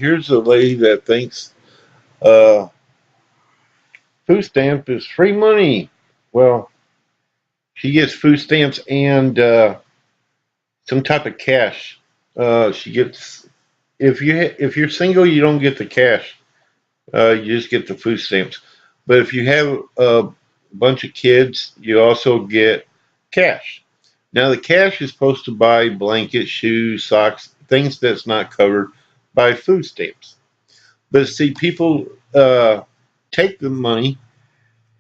here's a lady that thinks uh, food stamp is free money. Well, she gets food stamps and some type of cash. She gets if you're single, you don't get the cash. You just get the food stamps. But if you have a bunch of kids, you also get cash. Now the cash is supposed to buy blankets, shoes, socks, things that's not covered by food stamps. But see, people take the money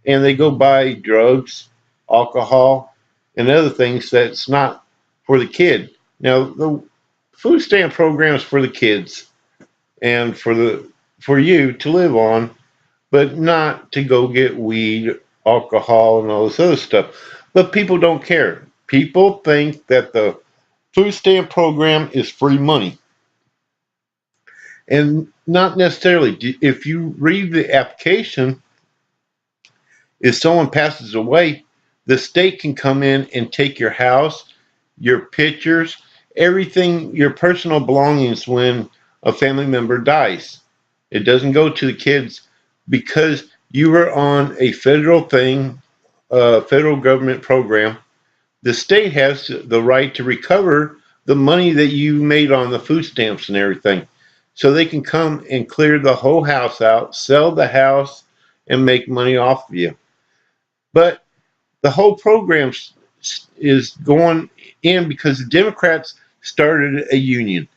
and they go buy drugs, alcohol, and other things that's not for the kid. Now the food stamp program is for the kids and for you to live on, but not to go get weed, alcohol, and all this other stuff. But people don't care. People think that the food stamp program is free money. And not necessarily. If you read the application, if someone passes away, the state can come in and take your house, your pictures, everything, your personal belongings when a family member dies. It doesn't go to the kids because you were on a federal thing, federal government program. The state has the right to recover the money that you made on the food stamps and everything. So they can come and clear the whole house out, sell the house, and make money off of you. But the whole program is going in because the Democrats started a union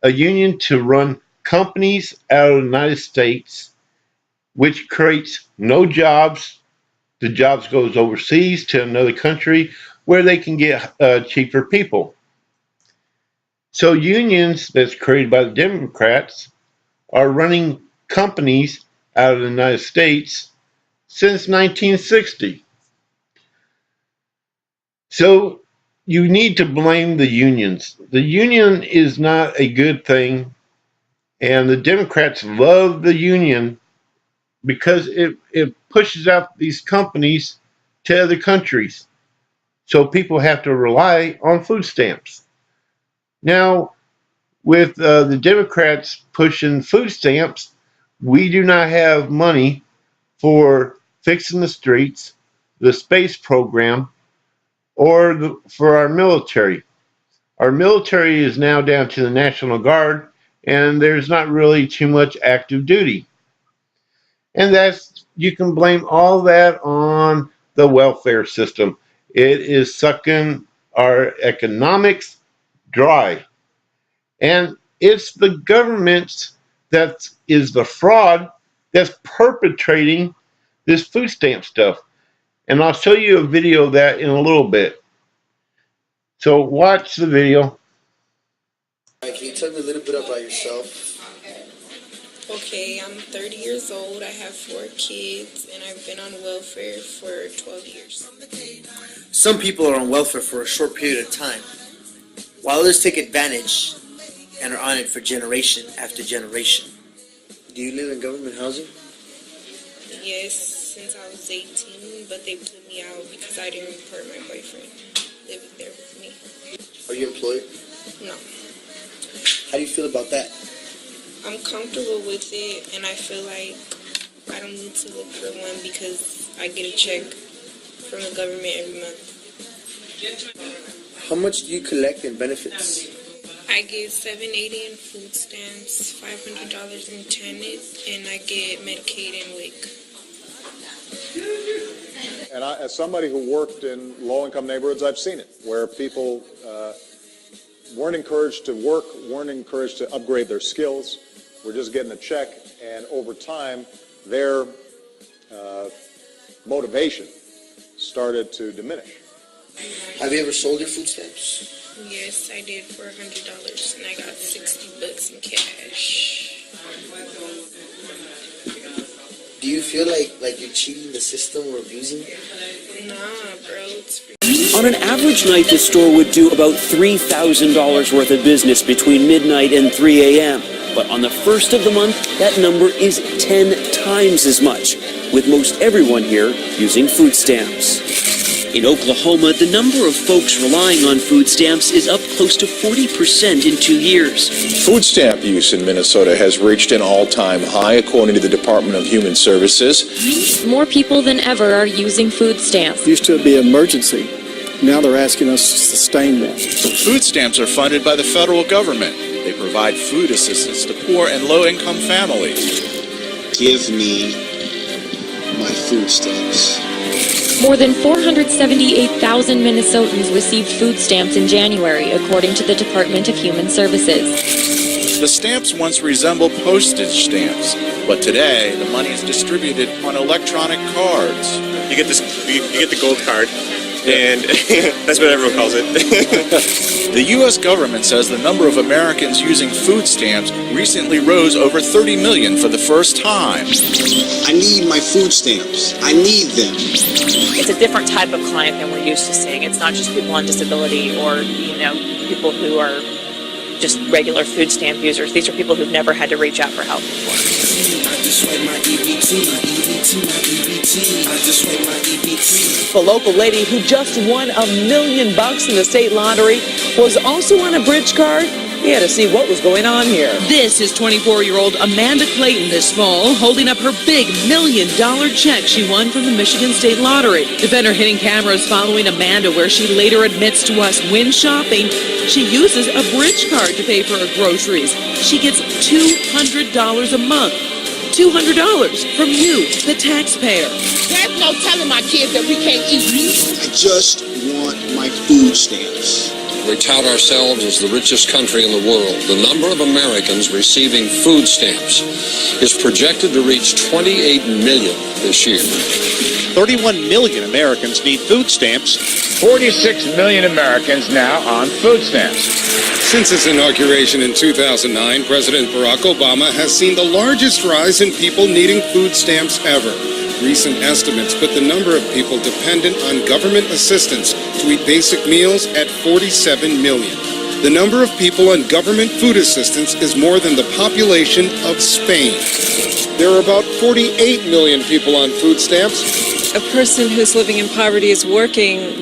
to run companies out of the United States, which creates no jobs. The jobs goes overseas to another country where they can get cheaper people. So unions that's created by the Democrats are running companies out of the United States since 1960. So you need to blame the unions. The union is not a good thing, and the Democrats love the union because it pushes out these companies to other countries. So people have to rely on food stamps. Now, with the Democrats pushing food stamps, we do not have money for fixing the streets, the space program, or for our military. Our military is now down to the National Guard, and there's not really too much active duty. And you can blame all that on the welfare system. It is sucking our economics dry. And it's the government that is the fraud that's perpetrating this food stamp stuff. And I'll show you a video of that in a little bit. So watch the video. Can you tell me a little bit about yourself? Okay, I'm 30 years old, I have 4 kids, and I've been on welfare for 12 years. Some people are on welfare for a short period of time, while others take advantage and are on it for generation after generation. Do you live in government housing? Yes, since I was 18, but they put me out because I didn't report my boyfriend living there with me. Are you employed? No. How do you feel about that? I'm comfortable with it, and I feel like I don't need to look for one because I get a check from the government every month. How much do you collect in benefits? I get $780 in food stamps, $500 in TANF, and I get Medicaid and WIC. And as somebody who worked in low-income neighborhoods, I've seen it, where people weren't encouraged to work, weren't encouraged to upgrade their skills, were just getting a check, and over time, their motivation started to diminish. Have you ever sold your food stamps? Yes, I did for $100, and I got $60 in cash. Do you feel like you're cheating the system or abusing it? Nah, bro, it's free. On an average night, the store would do about $3,000 worth of business between midnight and 3 a.m. But on the first of the month, that number is 10 times as much, with most everyone here using food stamps. In Oklahoma, the number of folks relying on food stamps is up close to 40% in 2 years. Food stamp use in Minnesota has reached an all-time high, according to the Department of Human Services. More people than ever are using food stamps. Used to be an emergency. Now they're asking us to sustain that. Food stamps are funded by the federal government. They provide food assistance to poor and low-income families. Give me my food stamps. More than 478,000 Minnesotans received food stamps in January, according to the Department of Human Services. The stamps once resembled postage stamps, but today the money is distributed on electronic cards. You get the gold card, and that's what everyone calls it. The U.S. government says the number of Americans using food stamps recently rose over 30 million for the first time. I need my food stamps. I need them. It's a different type of client than we're used to seeing. It's not just people on disability or, people who are just regular food stamp users. These are people who've never had to reach out for help before. A local lady who just won $1 million in the state lottery was also on a bridge card. He had to see what was going on here. This is 24-year-old Amanda Clayton this fall, holding up her big $1 million check she won from the Michigan State Lottery. Defender hitting cameras following Amanda, where she later admits to us when shopping, she uses a bridge card to pay for her groceries. She gets $200 a month. $200 from you, the taxpayer. There's no telling my kids that we can't eat. I just want my food stamps. We tout ourselves as the richest country in the world. The number of Americans receiving food stamps is projected to reach 28 million this year. 31 million Americans need food stamps. 46 million Americans now on food stamps. Since its inauguration in 2009, President Barack Obama has seen the largest rise in people needing food stamps ever. Recent estimates put the number of people dependent on government assistance to eat basic meals at 47 million. The number of people on government food assistance is more than the population of Spain. There are about 48 million people on food stamps. A person who's living in poverty is working.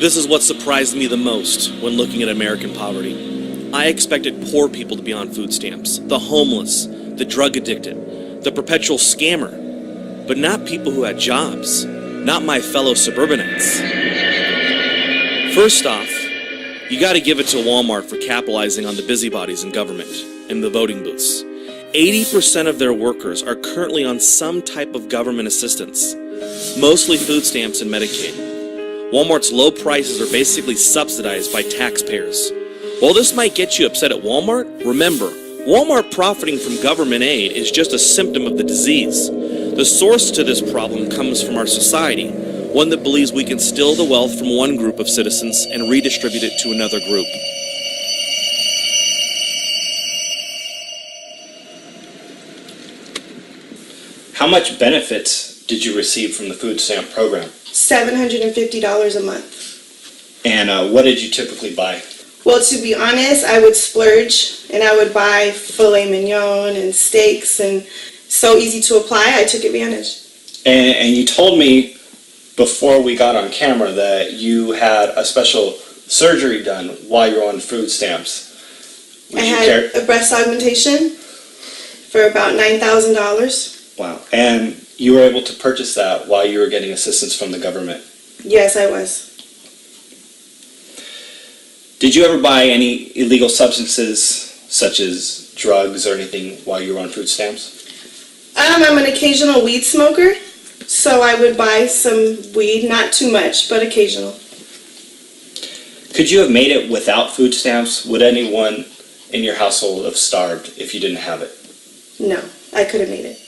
This is what surprised me the most when looking at American poverty. I expected poor people to be on food stamps, the homeless, the drug addicted, the perpetual scammer, but not people who had jobs, not my fellow suburbanites. First off, you got to give it to Walmart for capitalizing on the busybodies in government and the voting booths. 80% of their workers are currently on some type of government assistance, mostly food stamps and Medicaid. Walmart's low prices are basically subsidized by taxpayers. While this might get you upset at Walmart, remember, Walmart profiting from government aid is just a symptom of the disease. The source to this problem comes from our society, one that believes we can steal the wealth from one group of citizens and redistribute it to another group. How much benefits did you receive from the food stamp program? $750 a month. And what did you typically buy? Well, to be honest, I would splurge and I would buy filet mignon and steaks, and so easy to apply, I took advantage. And you told me before we got on camera that you had a special surgery done while you were on food stamps. I had a breast augmentation for about $9,000. Wow. And you were able to purchase that while you were getting assistance from the government? Yes, I was. Did you ever buy any illegal substances, such as drugs or anything, while you were on food stamps? I'm an occasional weed smoker, so I would buy some weed, not too much, but occasional. Could you have made it without food stamps? Would anyone in your household have starved if you didn't have it? No, I could have made it.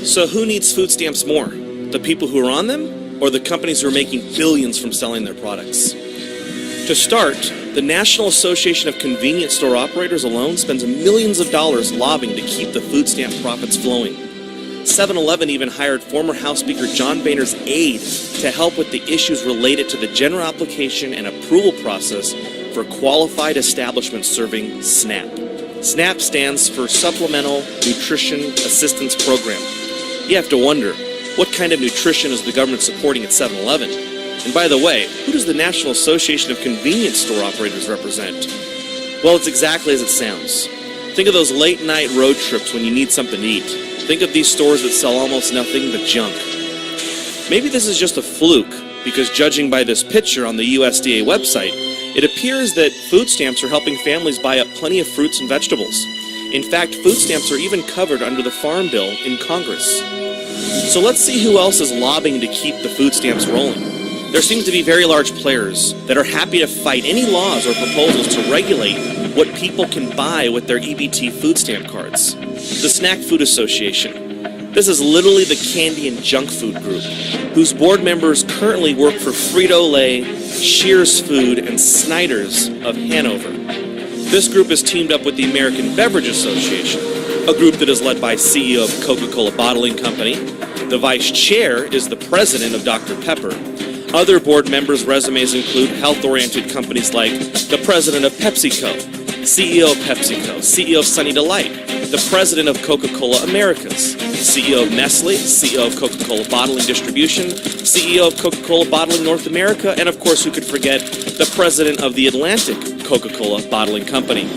So who needs food stamps more? The people who are on them, or the companies who are making billions from selling their products? To start, the National Association of Convenience Store Operators alone spends millions of dollars lobbying to keep the food stamp profits flowing. 7-Eleven even hired former House Speaker John Boehner's aide to help with the issues related to the general application and approval process for qualified establishments serving SNAP. SNAP stands for Supplemental Nutrition Assistance Program. You have to wonder, what kind of nutrition is the government supporting at 7-Eleven? And by the way, who does the National Association of Convenience Store Operators represent? Well, it's exactly as it sounds. Think of those late-night road trips when you need something to eat. Think of these stores that sell almost nothing but junk. Maybe this is just a fluke, because judging by this picture on the USDA website, it appears that food stamps are helping families buy up plenty of fruits and vegetables. In fact, food stamps are even covered under the Farm Bill in Congress. So let's see who else is lobbying to keep the food stamps rolling. There seems to be very large players that are happy to fight any laws or proposals to regulate what people can buy with their EBT food stamp cards. The Snack Food Association. This is literally the candy and junk food group, whose board members currently work for Frito-Lay, Shears Food, and Snyder's of Hanover. This group is teamed up with the American Beverage Association, a group that is led by CEO of Coca-Cola Bottling Company. The vice chair is the president of Dr. Pepper. Other board members' resumes include health-oriented companies like the president of PepsiCo, CEO of PepsiCo, CEO of Sunny Delight, the president of Coca-Cola Americas, CEO of Nestle, CEO of Coca-Cola Bottling Distribution, CEO of Coca-Cola Bottling North America, and of course, who could forget the president of the Atlantic Coca-Cola Bottling Company.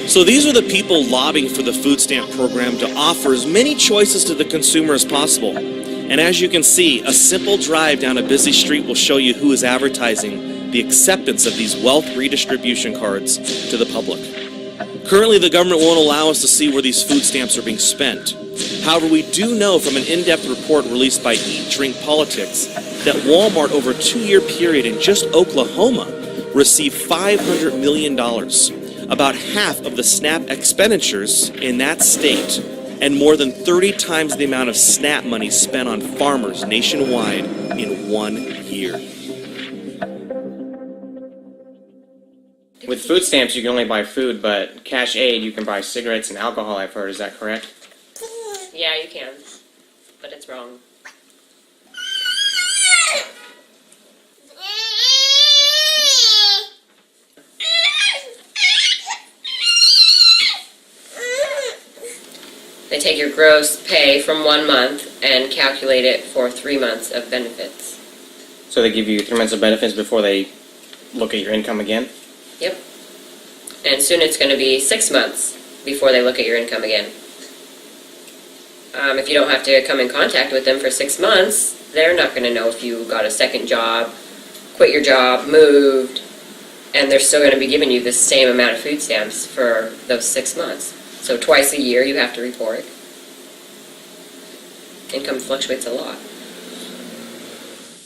So these are the people lobbying for the food stamp program to offer as many choices to the consumer as possible. And as you can see, a simple drive down a busy street will show you who is advertising the acceptance of these wealth redistribution cards to the public. Currently, the government won't allow us to see where these food stamps are being spent. However, we do know from an in-depth report released by Eat, Drink, Politics that Walmart over a 2-year period in just Oklahoma received $500 million, about half of the SNAP expenditures in that state, and more than 30 times the amount of SNAP money spent on farmers nationwide in 1 year. With food stamps, you can only buy food, but cash aid, you can buy cigarettes and alcohol, I've heard. Is that correct? Yeah, you can, but it's wrong. They take your gross pay from 1 month and calculate it for 3 months of benefits. So they give you 3 months of benefits before they look at your income again? Yep. And soon it's going to be 6 months before they look at your income again. If you don't have to come in contact with them for 6 months, they're not going to know if you got a second job, quit your job, moved, and they're still going to be giving you the same amount of food stamps for those 6 months. So twice a year you have to report. Income fluctuates a lot.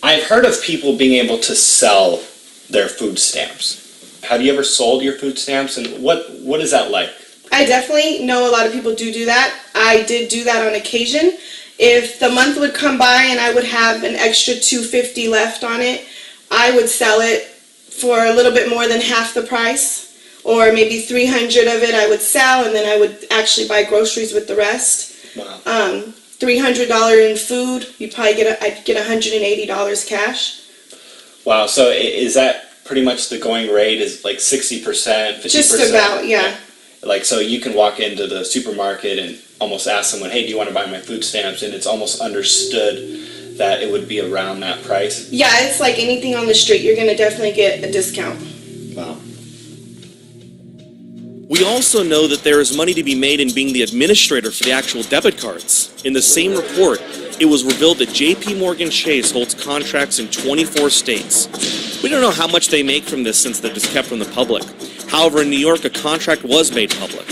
I've heard of people being able to sell their food stamps. Have you ever sold your food stamps, and what is that like? I definitely know a lot of people do that. I did do that on occasion. If the month would come by and I would have an extra $250 left on it, I would sell it for a little bit more than half the price, or maybe $300 of it I would sell, and then I would actually buy groceries with the rest. Wow. $300 in food, I'd get $180 cash. Wow. So is that pretty much the going rate? Is like 60%, 50%? Just about, yeah. Like, so you can walk into the supermarket and almost ask someone, hey, do you want to buy my food stamps? And it's almost understood that it would be around that price. Yeah, it's like anything on the street. You're going to definitely get a discount. Wow. We also know that there is money to be made in being the administrator for the actual debit cards. In the same report, it was revealed that JP Morgan Chase holds contracts in 24 states. We don't know how much they make from this since that is kept from the public. However, in New York, a contract was made public.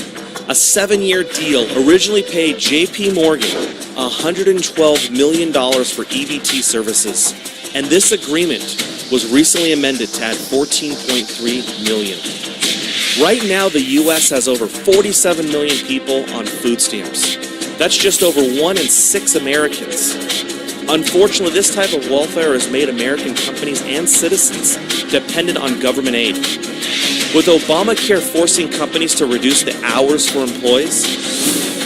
A 7-year deal originally paid JP Morgan $112 million for EBT services, and this agreement was recently amended to add $14.3 million. Right now, the U.S. has over 47 million people on food stamps. That's just over 1 in 6 Americans. Unfortunately, this type of welfare has made American companies and citizens dependent on government aid. With Obamacare forcing companies to reduce the hours for employees,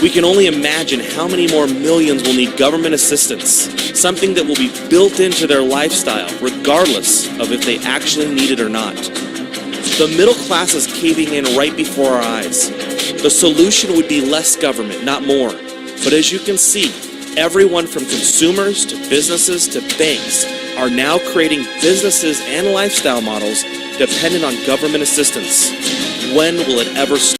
we can only imagine how many more millions will need government assistance, something that will be built into their lifestyle, regardless of if they actually need it or not. The middle class is caving in right before our eyes. The solution would be less government, not more. But as you can see, everyone from consumers to businesses to banks are now creating businesses and lifestyle models dependent on government assistance. When will it ever stop?